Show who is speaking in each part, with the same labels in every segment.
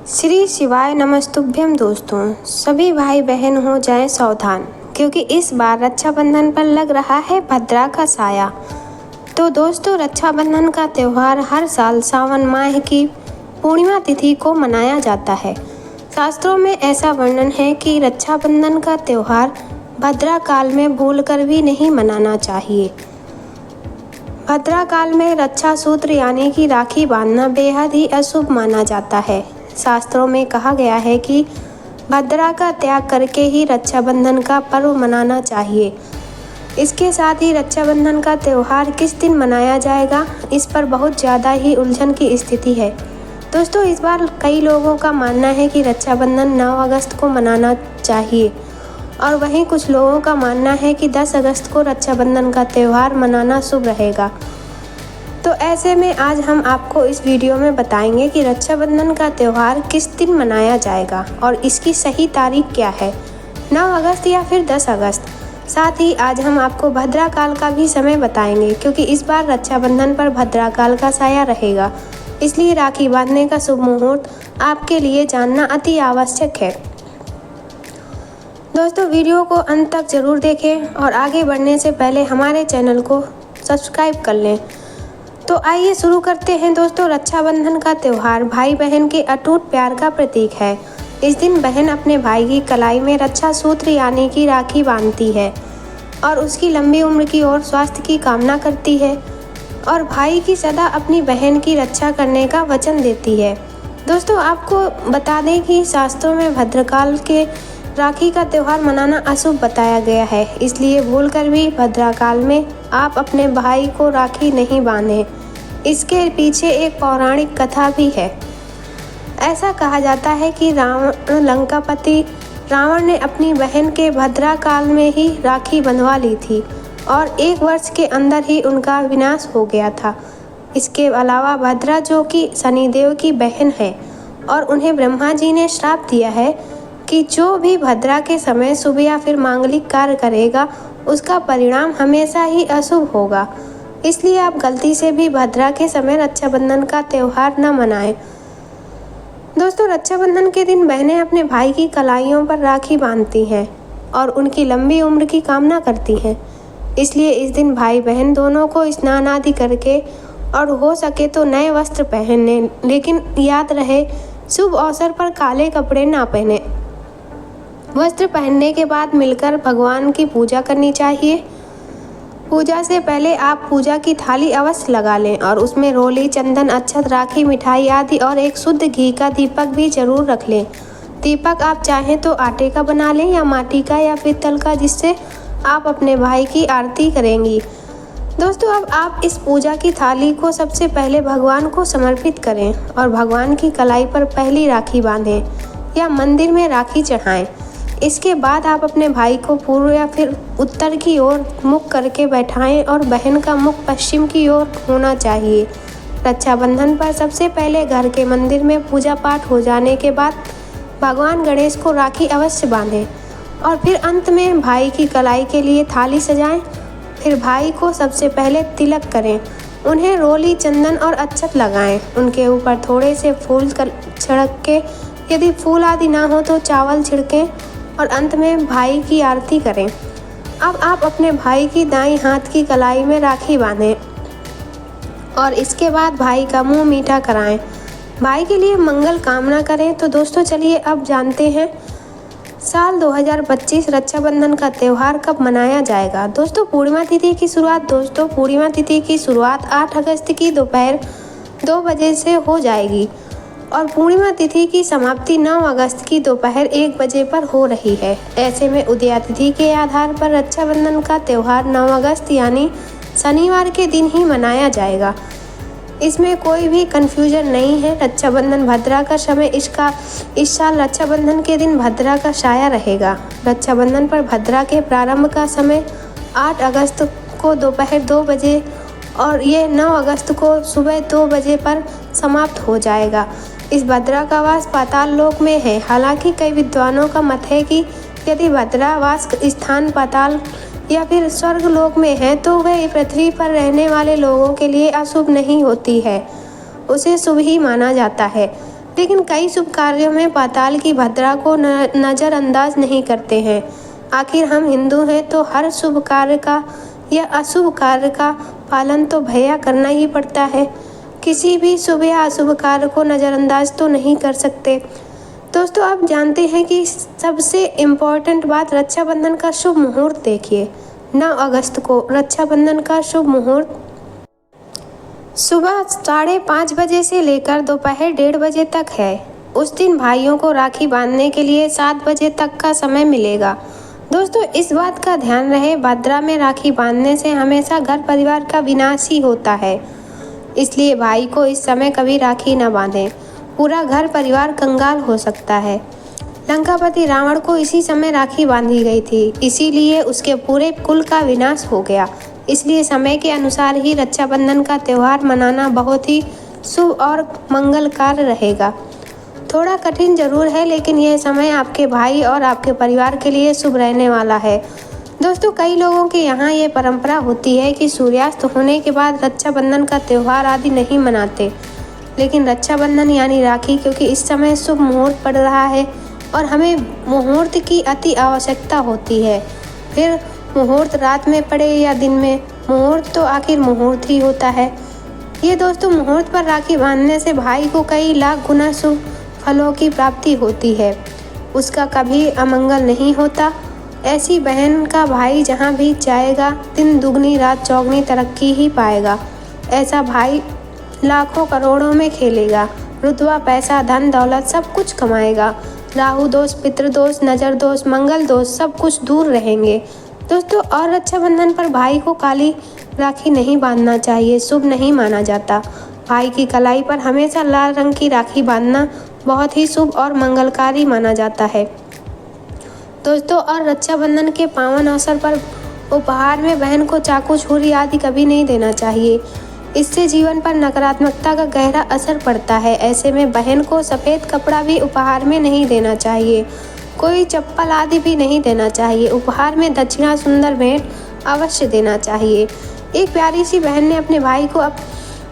Speaker 1: श्री शिवाय नमस्तुभ्यम। दोस्तों सभी भाई बहन हो जाएं सावधान, क्योंकि इस बार रक्षाबंधन पर लग रहा है भद्रा का साया। तो दोस्तों रक्षाबंधन का त्यौहार हर साल सावन माह की पूर्णिमा तिथि को मनाया जाता है। शास्त्रों में ऐसा वर्णन है कि रक्षाबंधन का त्यौहार भद्रा काल में भूलकर भी नहीं मनाना चाहिए। भद्रा काल में रक्षा सूत्र यानी कि राखी बांधना बेहद ही अशुभ माना जाता है। शास्त्रों में कहा गया है कि भद्रा का त्याग करके ही रक्षाबंधन का पर्व मनाना चाहिए। इसके साथ ही रक्षाबंधन का त्यौहार किस दिन मनाया जाएगा, इस पर बहुत ज़्यादा ही उलझन की स्थिति है। दोस्तों इस बार कई लोगों का मानना है कि रक्षाबंधन 9 अगस्त को मनाना चाहिए और वहीं कुछ लोगों का मानना है कि 10 अगस्त को रक्षाबंधन का त्यौहार मनाना शुभ रहेगा। तो ऐसे में आज हम आपको इस वीडियो में बताएंगे कि रक्षाबंधन का त्यौहार किस दिन मनाया जाएगा और इसकी सही तारीख क्या है, 9 अगस्त या फिर 10 अगस्त। साथ ही आज हम आपको भद्रा काल का भी समय बताएंगे, क्योंकि इस बार रक्षाबंधन पर भद्रा काल का साया रहेगा। इसलिए राखी बांधने का शुभ मुहूर्त आपके लिए जानना अति आवश्यक है। दोस्तों वीडियो को अंत तक जरूर देखें और आगे बढ़ने से पहले हमारे चैनल को सब्सक्राइब कर लें। तो आइए शुरू करते हैं। दोस्तों रक्षाबंधन का त्यौहार भाई बहन के अटूट प्यार का प्रतीक है। इस दिन बहन अपने भाई की कलाई में रक्षा सूत्र यानी कि राखी बांधती है और उसकी लंबी उम्र की और स्वास्थ्य की कामना करती है और भाई की सदा अपनी बहन की रक्षा करने का वचन देती है। दोस्तों आपको बता दें कि शास्त्रों में भद्रकाल के राखी का त्यौहार मनाना अशुभ बताया गया है, इसलिए भूलकर भी भद्रा काल में आप अपने भाई को राखी नहीं बांधें। इसके पीछे एक पौराणिक कथा भी है। ऐसा कहा जाता है कि लंकापति रावण ने अपनी बहन के भद्रा काल में ही राखी बंधवा ली थी और 1 वर्ष के अंदर ही उनका विनाश हो गया था। इसके अलावा भद्रा जो कि शनिदेव की बहन है और उन्हें ब्रह्मा जी ने श्राप दिया है कि जो भी भद्रा के समय शुभ या फिर मांगलिक कार्य करेगा उसका परिणाम हमेशा ही अशुभ होगा। इसलिए आप गलती से भी भद्रा के समय रक्षाबंधन का त्यौहार न मनाएं। दोस्तों रक्षाबंधन के दिन बहनें अपने भाई की कलाइयों पर राखी बांधती हैं और उनकी लंबी उम्र की कामना करती हैं। इसलिए इस दिन भाई बहन दोनों को स्नान आदि करके और हो सके तो नए वस्त्र पहने, लेकिन याद रहे शुभ अवसर पर काले कपड़े ना पहने। वस्त्र पहनने के बाद मिलकर भगवान की पूजा करनी चाहिए। पूजा से पहले आप पूजा की थाली अवश्य लगा लें और उसमें रोली, चंदन, अक्षत, राखी, मिठाई आदि और एक शुद्ध घी का दीपक भी जरूर रख लें। दीपक आप चाहें तो आटे का बना लें या माटी का या पीतल का, जिससे आप अपने भाई की आरती करेंगी। दोस्तों अब आप इस पूजा की थाली को सबसे पहले भगवान को समर्पित करें और भगवान की कलाई पर पहली राखी बांधें या मंदिर में राखी चढ़ाएं। इसके बाद आप अपने भाई को पूर्व या फिर उत्तर की ओर मुख करके बैठाएं और बहन का मुख पश्चिम की ओर होना चाहिए। रक्षाबंधन पर सबसे पहले घर के मंदिर में पूजा पाठ हो जाने के बाद भगवान गणेश को राखी अवश्य बांधें और फिर अंत में भाई की कलाई के लिए थाली सजाएं। फिर भाई को सबसे पहले तिलक करें, उन्हें रोली, चंदन और अक्षत लगाएं। उनके ऊपर थोड़े से फूल छिड़क के, यदि फूल आदि ना हो तो चावल छिड़कें और अंत में भाई की आरती करें। अब आप अपने भाई की दाईं हाथ की कलाई में राखी बांधें और इसके बाद भाई का मुंह मीठा कराएं, भाई के लिए मंगल कामना करें। तो दोस्तों चलिए अब जानते हैं साल 2025 रक्षाबंधन का त्यौहार कब मनाया जाएगा। दोस्तों पूर्णिमा तिथि की शुरुआत 8 अगस्त की दोपहर 2 बजे से हो जाएगी और पूर्णिमा तिथि की समाप्ति 9 अगस्त की दोपहर 1 बजे पर हो रही है। ऐसे में उदया तिथि के आधार पर रक्षाबंधन का त्यौहार 9 अगस्त यानी शनिवार के दिन ही मनाया जाएगा। इसमें कोई भी कन्फ्यूजन नहीं है। रक्षाबंधन भद्रा का समय इस साल रक्षाबंधन के दिन भद्रा का साया रहेगा। रक्षाबंधन पर भद्रा के प्रारंभ का समय 8 अगस्त को दोपहर 2 बजे और ये 9 अगस्त को सुबह 2 बजे पर समाप्त हो जाएगा। इस भद्रा का वास पाताल लोक में है। हालांकि कई विद्वानों का मत है कि यदि भद्रा वास स्थान पाताल या फिर स्वर्ग लोक में है तो वह पृथ्वी पर रहने वाले लोगों के लिए अशुभ नहीं होती है, उसे शुभ ही माना जाता है। लेकिन कई शुभ कार्यों में पाताल की भद्रा को नज़रअंदाज नहीं करते हैं। आखिर हम हिंदू हैं तो हर शुभ कार्य का या अशुभ कार्य का पालन तो भैया करना ही पड़ता है। किसी भी शुभ या अशुभ कार्य को नज़रअंदाज तो नहीं कर सकते। दोस्तों, आप जानते हैं कि सबसे इम्पोर्टेंट बात, रक्षाबंधन का शुभ मुहूर्त देखिए। 9 अगस्त को रक्षाबंधन का शुभ मुहूर्त सुबह 5:30 बजे से लेकर दोपहर 1:30 बजे तक है। उस दिन भाइयों को राखी बांधने के लिए 7 बजे तक का समय मिलेगा। दोस्तों, इस बात का ध्यान रहे, भद्रा में राखी बांधने से हमेशा घर परिवार का विनाश ही होता है। इसलिए भाई को इस समय कभी राखी न बांधें, पूरा घर परिवार कंगाल हो सकता है। लंकापति रावण को इसी समय राखी बांधी गई थी, इसीलिए उसके पूरे कुल का विनाश हो गया। इसलिए समय के अनुसार ही रक्षाबंधन का त्यौहार मनाना बहुत ही शुभ और मंगलकार रहेगा। थोड़ा कठिन जरूर है, लेकिन यह समय आपके भाई और आपके परिवार के लिए शुभ रहने वाला है। दोस्तों, कई लोगों के यहाँ ये परंपरा होती है कि सूर्यास्त होने के बाद रक्षाबंधन का त्यौहार आदि नहीं मनाते, लेकिन रक्षाबंधन यानी राखी, क्योंकि इस समय शुभ मुहूर्त पड़ रहा है और हमें मुहूर्त की अति आवश्यकता होती है। फिर मुहूर्त रात में पड़े या दिन में, मुहूर्त तो आखिर मुहूर्त ही होता है। ये दोस्तों, मुहूर्त पर राखी बांधने से भाई को कई लाख गुना शुभ फलों की प्राप्ति होती है, उसका कभी अमंगल नहीं होता। ऐसी बहन का भाई जहाँ भी जाएगा, दिन दुगनी रात चौगनी तरक्की ही पाएगा। ऐसा भाई लाखों करोड़ों में खेलेगा, रुतबा पैसा धन दौलत सब कुछ कमाएगा। राहु दोष, पितृदोष, नज़र दोष, मंगल दोष सब कुछ दूर रहेंगे। दोस्तों, और रक्षाबंधन पर भाई को काली राखी नहीं बांधना चाहिए, शुभ नहीं माना जाता। भाई की कलाई पर हमेशा लाल रंग की राखी बांधना बहुत ही शुभ और मंगलकारी माना जाता है। दोस्तों, और रक्षाबंधन के पावन अवसर पर उपहार में बहन को चाकू, छुरी आदि कभी नहीं देना चाहिए। इससे जीवन पर नकारात्मकता का गहरा असर पड़ता है। ऐसे में बहन को सफ़ेद कपड़ा भी उपहार में नहीं देना चाहिए, कोई चप्पल आदि भी नहीं देना चाहिए। उपहार में दक्षिणा, सुंदर भेंट अवश्य देना चाहिए। एक प्यारी सी बहन ने अपने भाई को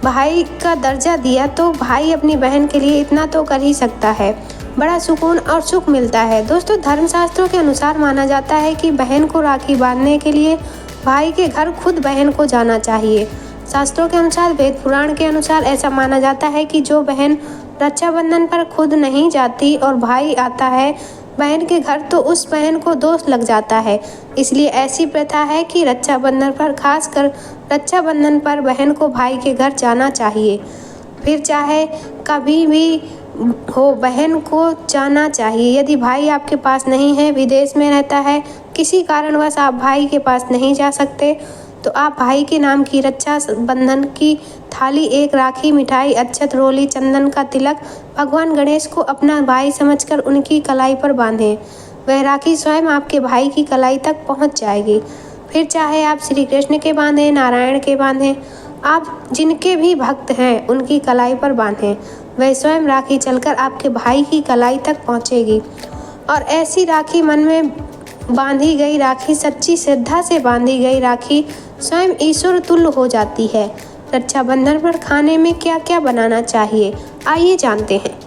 Speaker 1: भाई का दर्जा दिया, तो भाई अपनी बहन के लिए इतना तो कर ही सकता है। बड़ा सुकून और सुख मिलता है। दोस्तों, धर्मशास्त्रों के अनुसार माना जाता है कि बहन को राखी बांधने के लिए भाई के घर खुद बहन को जाना चाहिए। शास्त्रों के अनुसार, वेद पुराण के अनुसार ऐसा माना जाता है कि जो बहन रक्षाबंधन पर खुद नहीं जाती और भाई आता है बहन के घर, तो उस बहन को दोष लग जाता है। इसलिए ऐसी प्रथा है कि रक्षाबंधन पर, खासकर रक्षाबंधन पर बहन को भाई के घर जाना चाहिए। फिर चाहे कभी भी हो, बहन को जाना चाहिए। यदि भाई आपके पास नहीं है, विदेश में रहता है, किसी कारणवश आप भाई के पास नहीं जा सकते, तो आप भाई के नाम की रक्षा बंधन की थाली, एक राखी, मिठाई, अक्षत, रोली, चंदन का तिलक भगवान गणेश को अपना भाई समझकर उनकी कलाई पर बांधें। वह राखी स्वयं आपके भाई की कलाई तक पहुंच जाएगी। फिर चाहे आप श्री कृष्ण के बांधें, नारायण के बांधें, आप जिनके भी भक्त हैं उनकी कलाई पर बांधें। वह स्वयं राखी चलकर आपके भाई की कलाई तक पहुंचेगी। और ऐसी राखी, मन में बांधी गई राखी, सच्ची श्रद्धा से बांधी गई राखी स्वयं ईश्वर तुल्य हो जाती है। रक्षाबंधन पर खाने में क्या क्या बनाना चाहिए, आइए जानते हैं।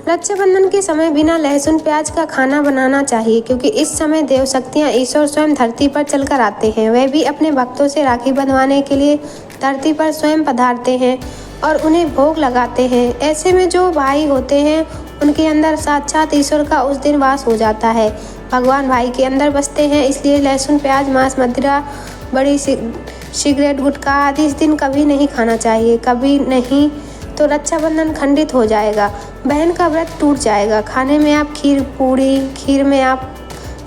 Speaker 1: रक्षाबंधन के समय बिना लहसुन प्याज का खाना बनाना चाहिए, क्योंकि इस समय देव शक्तियाँ, ईश्वर स्वयं धरती पर चलकर आते हैं। वह भी अपने भक्तों से राखी बंधवाने के लिए धरती पर स्वयं पधारते हैं और उन्हें भोग लगाते हैं। ऐसे में जो भाई होते हैं उनके अंदर साक्षात ईश्वर का उस दिन वास हो जाता है। भगवान भाई के अंदर बसते हैं, इसलिए लहसुन प्याज, मांस, मदिरा, बड़ी सिगरेट, गुटखा आदि इस दिन कभी नहीं खाना चाहिए। कभी नहीं तो रक्षाबंधन खंडित हो जाएगा, बहन का व्रत टूट जाएगा। खाने में आप खीर पूड़ी, खीर में आप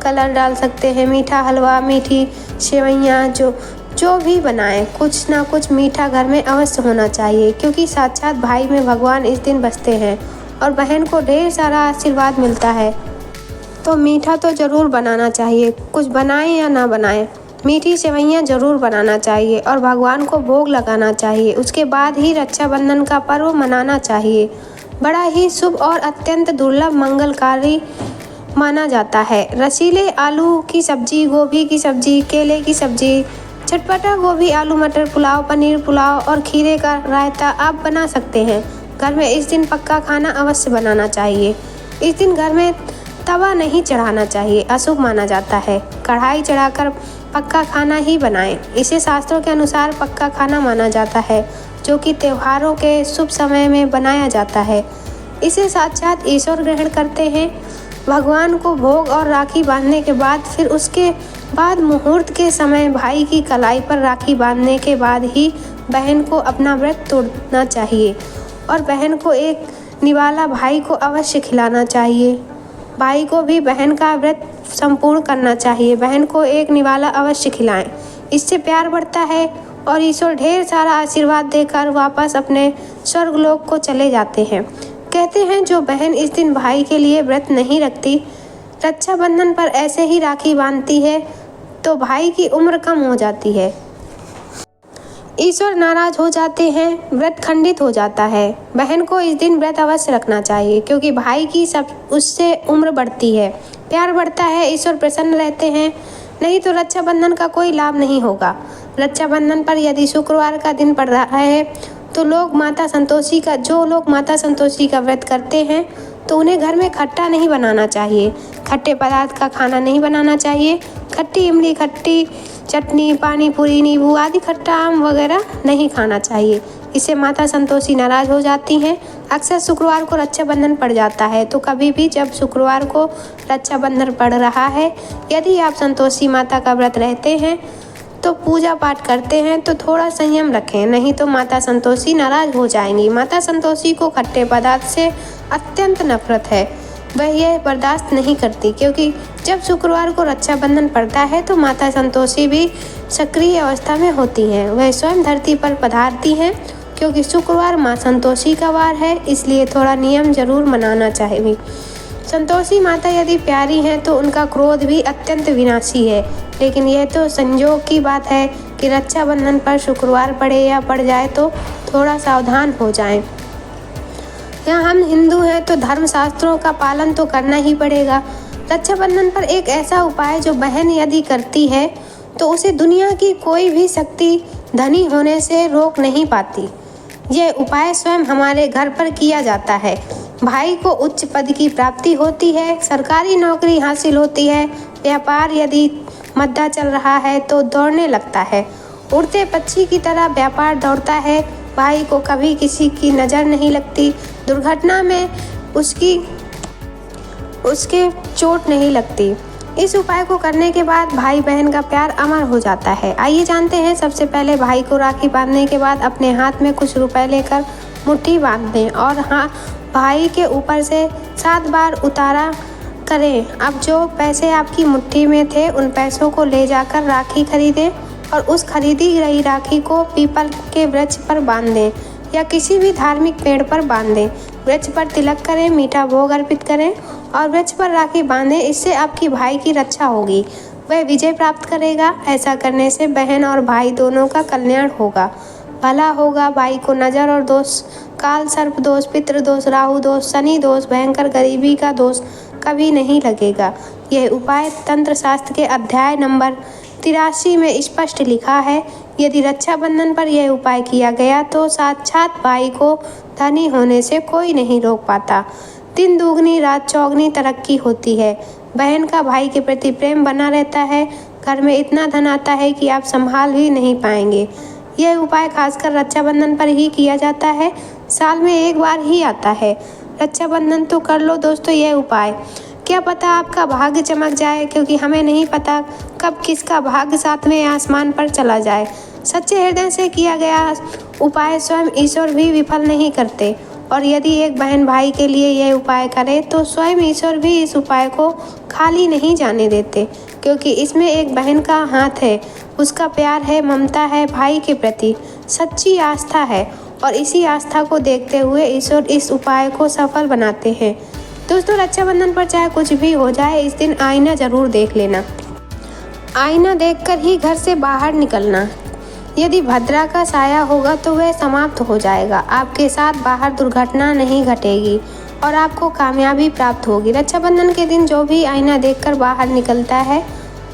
Speaker 1: कलर डाल सकते हैं, मीठा हलवा, मीठी सेवइयाँ, जो भी बनाएं, कुछ ना कुछ मीठा घर में अवश्य होना चाहिए, क्योंकि साक्षात भाई में भगवान इस दिन बसते हैं और बहन को ढेर सारा आशीर्वाद मिलता है। तो मीठा तो ज़रूर बनाना चाहिए, कुछ बनाएं या ना बनाएं, मीठी सेवइयाँ ज़रूर बनाना चाहिए और भगवान को भोग लगाना चाहिए। उसके बाद ही रक्षाबंधन का पर्व मनाना चाहिए। बड़ा ही शुभ और अत्यंत दुर्लभ मंगलकारी माना जाता है। रसीले आलू की सब्जी, गोभी की सब्जी, केले की सब्जी, चटपटा गोभी, आलू मटर पुलाव, पनीर पुलाव और खीरे का रायता आप बना सकते हैं। घर में इस दिन पक्का खाना अवश्य बनाना चाहिए। इस दिन घर में तवा नहीं चढ़ाना चाहिए, अशुभ माना जाता है। कढ़ाई चढ़ाकर पक्का खाना ही बनाएं। इसे शास्त्रों के अनुसार पक्का खाना माना जाता है, जो कि त्योहारों के शुभ समय में बनाया जाता है। इसे साक्षात ईश्वर ग्रहण करते हैं। भगवान को भोग और राखी बांधने के बाद फिर उसके बाद मुहूर्त के समय भाई की कलाई पर राखी बांधने के बाद ही बहन को अपना व्रत तोड़ना चाहिए और बहन को एक निवाला भाई को अवश्य खिलाना चाहिए। भाई को भी बहन का व्रत संपूर्ण करना चाहिए। बहन को एक निवाला अवश्य खिलाएं। इससे प्यार बढ़ता है और ईश्वर ढेर सारा आशीर्वाद देकर वापस अपने स्वर्गलोक को चले जाते हैं। कहते हैं जो बहन इस दिन भाई के लिए व्रत नहीं रखती, रक्षाबंधन पर ऐसे ही राखी बांधती है तो भाई की उम्र कम हो जाती है, ईश्वर नाराज हो जाते हैं, व्रत खंडित हो जाता है। बहन को इस दिन व्रत अवश्य रखना चाहिए क्योंकि भाई की सब उससे उम्र बढ़ती है, प्यार बढ़ता है, ईश्वर प्रसन्न रहते हैं। नहीं तो रक्षाबंधन का कोई लाभ नहीं होगा। रक्षाबंधन पर यदि शुक्रवार का दिन पड़ रहा है तो जो लोग माता संतोषी का व्रत करते हैं तो उन्हें घर में खट्टा नहीं बनाना चाहिए, खट्टे पदार्थ का खाना नहीं बनाना चाहिए। खट्टी इमली, खट्टी चटनी, पानी पूरी, नींबू आदि खट्टा आम वगैरह नहीं खाना चाहिए। इससे माता संतोषी नाराज हो जाती हैं। अक्सर शुक्रवार को रक्षाबंधन पड़ जाता है तो कभी भी जब शुक्रवार को रक्षाबंधन पड़ रहा है, यदि आप संतोषी माता का व्रत रहते हैं तो पूजा पाठ करते हैं तो थोड़ा संयम रखें, नहीं तो माता संतोषी नाराज हो जाएंगी। माता संतोषी को खट्टे पदार्थ से अत्यंत नफरत है, वह यह बर्दाश्त नहीं करती क्योंकि जब शुक्रवार को रक्षाबंधन पड़ता है तो माता संतोषी भी सक्रिय अवस्था में होती हैं। वह स्वयं धरती पर पधारती हैं क्योंकि शुक्रवार माँ संतोषी का वार है, इसलिए थोड़ा नियम जरूर मनाना चाहिए। संतोषी माता यदि प्यारी हैं तो उनका क्रोध भी अत्यंत विनाशी है, लेकिन यह तो संयोग की बात है कि रक्षाबंधन पर शुक्रवार पड़े या पड़ जाए तो थोड़ा सावधान हो जाएं। यहाँ हम हिंदू हैं तो धर्मशास्त्रों का पालन तो करना ही पड़ेगा। रक्षाबंधन पर एक ऐसा उपाय जो बहन यदि करती है तो उसे दुनिया की कोई भी शक्ति धनी होने से रोक नहीं पाती। यह उपाय स्वयं हमारे घर पर किया जाता है। भाई को उच्च पद की प्राप्ति होती है, सरकारी नौकरी हासिल होती है, व्यापार यदि मंदा चल रहा है तो दौड़ने लगता है, उड़ते पक्षी की तरह व्यापार दौड़ता है। भाई को कभी किसी की नज़र नहीं लगती, दुर्घटना में उसके चोट नहीं लगती। इस उपाय को करने के बाद भाई बहन का प्यार अमर हो जाता है। आइए जानते हैं। सबसे पहले भाई को राखी बांधने के बाद अपने हाथ में कुछ रुपए लेकर मुट्ठी बांध दें और भाई के ऊपर से 7 बार उतारा करें। अब जो पैसे आपकी मुट्ठी में थे उन पैसों को ले जाकर राखी खरीदें और उस खरीदी गई राखी को पीपल के वृक्ष पर बांध दें या किसी भी धार्मिक पेड़ पर बांध दें। वृक्ष पर तिलक करें, मीठा भोग अर्पित करें और वृक्ष पर राखी बांधें। इससे आपकी भाई की रक्षा होगी, वह विजय प्राप्त करेगा। ऐसा करने से बहन और भाई दोनों का कल्याण होगा, भला होगा। भाई को नज़र और दोष, काल सर्प दोष, पितृ दोष, राहु दोष, शनि दोष, भयंकर गरीबी का दोष कभी नहीं लगेगा। यह उपाय तंत्र शास्त्र के अध्याय नंबर 83 में स्पष्ट लिखा है। यदि रक्षाबंधन पर यह उपाय किया गया तो साक्षात भाई को धनी होने से कोई नहीं रोक पाता। दिन दुगनी रात चौगनी तरक्की होती है। बहन का भाई के प्रति प्रेम बना रहता है। घर में इतना धन आता है कि आप संभाल भी नहीं पाएंगे। यह उपाय खासकर रक्षाबंधन पर ही किया जाता है, साल में एक बार ही आता है। रक्षाबंधन तो कर लो दोस्तों यह उपाय, क्या पता आपका भाग्य चमक जाए, क्योंकि हमें नहीं पता कब किसका भाग्य 7वें आसमान पर चला जाए। सच्चे हृदय से किया गया उपाय स्वयं ईश्वर भी विफल नहीं करते, और यदि एक बहन भाई के लिए यह उपाय करे तो स्वयं ईश्वर भी इस उपाय को खाली नहीं जाने देते, क्योंकि इसमें एक बहन का हाथ है, उसका प्यार है, ममता है, भाई के प्रति सच्ची आस्था है, और इसी आस्था को देखते हुए ईश्वर इस उपाय को सफल बनाते हैं। दोस्तों, रक्षाबंधन पर चाहे कुछ भी हो जाए, इस दिन आईना ज़रूर देख लेना। आईना देखकर ही घर से बाहर निकलना। यदि भद्रा का साया होगा तो वह समाप्त हो जाएगा। आपके साथ बाहर दुर्घटना नहीं घटेगी और आपको कामयाबी प्राप्त होगी। रक्षाबंधन के दिन जो भी आईना देखकर बाहर निकलता है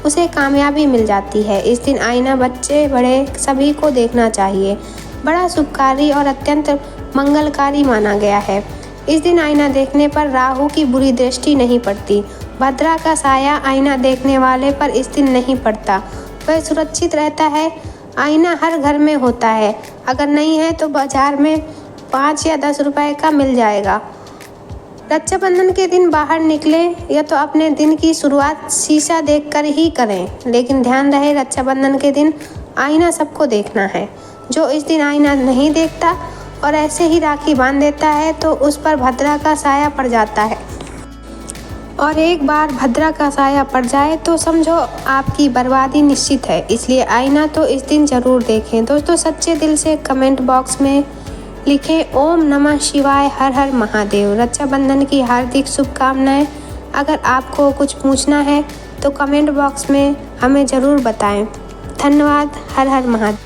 Speaker 1: उसे कामयाबी मिल जाती है। इस दिन आईना बच्चे बड़े सभी को देखना चाहिए। बड़ा शुभकारी और अत्यंत मंगलकारी माना गया है। इस दिन आईना देखने पर राहु की बुरी दृष्टि नहीं पड़ती। भद्रा का साया आईना देखने वाले पर इस दिन नहीं पड़ता, वह सुरक्षित रहता है। आईना हर घर में होता है, अगर नहीं है तो बाजार में 5 या 10 रुपए का मिल जाएगा। रक्षाबंधन के दिन बाहर निकले या तो अपने दिन की शुरुआत शीशा देखकर ही करें, लेकिन ध्यान रहे रक्षाबंधन के दिन आईना सबको देखना है। जो इस दिन आईना नहीं देखता और ऐसे ही राखी बांध देता है तो उस पर भद्रा का साया पड़ जाता है, और एक बार भद्रा का साया पड़ जाए तो समझो आपकी बर्बादी निश्चित है। इसलिए आईना तो इस दिन ज़रूर देखें। दोस्तों, सच्चे दिल से कमेंट बॉक्स में लिखें ओम नमः शिवाय, हर हर महादेव। रक्षाबंधन की हार्दिक शुभकामनाएं। अगर आपको कुछ पूछना है तो कमेंट बॉक्स में हमें ज़रूर बताएं। धन्यवाद। हर हर महादेव।